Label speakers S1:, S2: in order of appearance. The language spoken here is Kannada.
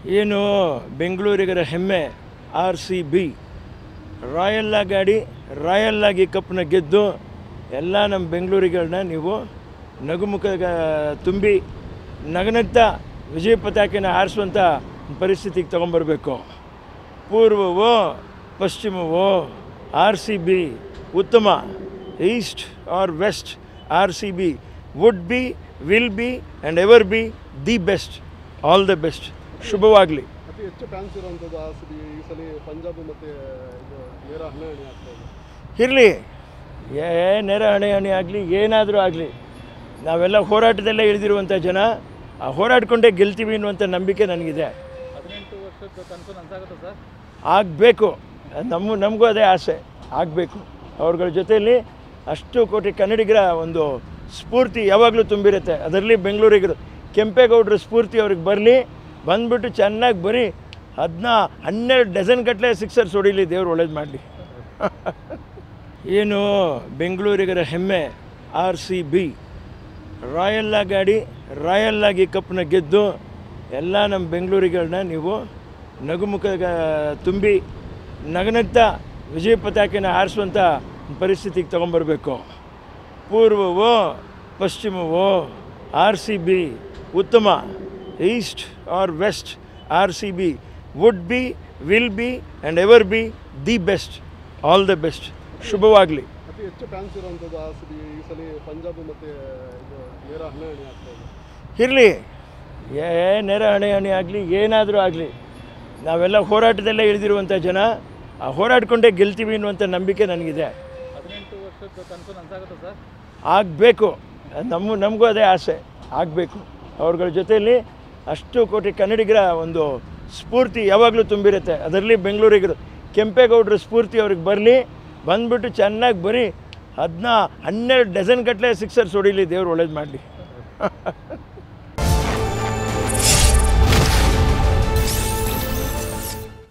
S1: ಏನು ಬೆಂಗಳೂರಿಗರ ಹೆಮ್ಮೆ RCB ರಾಯಲ್ಲಾಗಿ ಆಡಿ ರಾಯಲ್ಲಾಗಿ ಕಪ್ನ ಗೆದ್ದು ಎಲ್ಲ ನಮ್ಮ ಬೆಂಗಳೂರಿಗಳನ್ನ ನೀವು ನಗುಮುಖ ತುಂಬಿ ನಗನಗ್ತಾ ವಿಜಯ ಪತಾಕೆನ ಹಾರಿಸುವಂಥ ಪರಿಸ್ಥಿತಿಗೆ ತೊಗೊಂಬರಬೇಕು. ಪೂರ್ವವೋ ಪಶ್ಚಿಮವೋ RCB ಉತ್ತಮ, east or west RCB would be, will be and ever be the best. All the best. ಶುಭವಾಗಲಿ.
S2: ಅತಿ ಹೆಚ್ಚು ಫ್ಯಾನ್ಸ್ ಇರುವಂಥದ್ದು RCB ಈ ಸಲ ಪಂಜಾಬ್ ಮತ್ತು ನೇರ ಹಣೆ ಆಗ್ತಾ ಇದೆ.
S1: ಇರಲಿ, ನೇರ ಹಣೆ ಆಗಲಿ, ಏನಾದರೂ ಆಗಲಿ, ನಾವೆಲ್ಲ ಹೋರಾಟದಲ್ಲೇ ಇಳಿದಿರುವಂಥ ಜನ, ಆ ಹೋರಾಡ್ಕೊಂಡೇ ಗೆಲ್ತೀವಿ ಅನ್ನುವಂಥ ನಂಬಿಕೆ ನನಗಿದೆ.
S2: 18 ವರ್ಷದ ಕನಸು ನನಸಾಗುತ್ತೆ ಸರ್.
S1: ಆಗಬೇಕು, ನಮಗೂ ಅದೇ ಆಸೆ, ಆಗಬೇಕು. ಅವ್ರಗಳ ಜೊತೆಯಲ್ಲಿ ಅಷ್ಟು ಕೋಟಿ ಕನ್ನಡಿಗರ ಒಂದು ಸ್ಫೂರ್ತಿ ಯಾವಾಗಲೂ ತುಂಬಿರುತ್ತೆ. ಅದರಲ್ಲಿ ಬೆಂಗಳೂರಿಗರು ಕೆಂಪೇಗೌಡರ ಸ್ಫೂರ್ತಿ ಅವ್ರಿಗೆ ಬರಲಿ, ಬಂದುಬಿಟ್ಟು ಚೆನ್ನಾಗಿ ಬರೀ 12 ಡಜನ್ ಗಟ್ಟಲೆ ಸಿಕ್ಸರ್ಸ್ ಹೊಡೀಲಿ, ದೇವ್ರು ಒಳ್ಳೇದು ಮಾಡಲಿ. ಏನು ಬೆಂಗಳೂರಿಗರ ಹೆಮ್ಮೆ RCB ರಾಯಲ್ಲಾಗಿ ಆಡಿ ರಾಯಲ್ಲಾಗಿ ಕಪ್ನ ಗೆದ್ದು ಎಲ್ಲ ನಮ್ಮ ಬೆಂಗಳೂರಿಗಳನ್ನ ನೀವು ನಗುಮುಖ ತುಂಬಿ ನಗನಗ್ತಾ ವಿಜಯ ಪತಾಕೆನ ಹಾರಿಸುವಂಥ ಪರಿಸ್ಥಿತಿಗೆ ತೊಗೊಂಬರಬೇಕು. ಪೂರ್ವವೋ ಪಶ್ಚಿಮವೋ RCB ಉತ್ತಮ, east or west RCB would be, will be and ever be the best. All the best. ಶುಭವಾಗಲಿ.
S2: ಅತಿ ಹೆಚ್ಚು ಫ್ಯಾನ್ಸ್ ಇರುವಂಥದ್ದು RCB ಈ ಸಲ ಪಂಜಾಬ್ ಮತ್ತು ನೇರ ಹಣೆ ಆಗ್ತಾ ಇದೆ.
S1: ಇರಲಿ, ನೇರ ಹಣೆ ಆಗಲಿ, ಏನಾದರೂ ಆಗಲಿ, ನಾವೆಲ್ಲ ಹೋರಾಟದಲ್ಲೇ ಇಳಿದಿರುವಂಥ ಜನ, ಆ ಹೋರಾಡ್ಕೊಂಡೇ ಗೆಲ್ತೀವಿ ಅನ್ನುವಂಥ ನಂಬಿಕೆ ನನಗಿದೆ.
S2: 18 ವರ್ಷದ ಕನಸು ನನಸಾಗುತ್ತೆ ಸರ್.
S1: ಆಗಬೇಕು, ನಮಗೂ ಅದೇ ಆಸೆ, ಆಗಬೇಕು. ಅವ್ರಗಳ ಜೊತೆಯಲ್ಲಿ ಅಷ್ಟು ಕೋಟಿ ಕನ್ನಡಿಗರ ಒಂದು ಸ್ಫೂರ್ತಿ ಯಾವಾಗಲೂ ತುಂಬಿರುತ್ತೆ. ಅದರಲ್ಲಿ ಬೆಂಗಳೂರಿಗರು ಕೆಂಪೇಗೌಡರ ಸ್ಫೂರ್ತಿ ಅವ್ರಿಗೆ ಬರಲಿ, ಬಂದುಬಿಟ್ಟು ಚೆನ್ನಾಗಿ ಬರೀ 12 ಡಜನ್ ಗಟ್ಟಲೆ ಸಿಕ್ಸರ್ಸ್ ಹೊಡೀಲಿ, ದೇವ್ರು ಒಳ್ಳೇದು ಮಾಡಲಿ.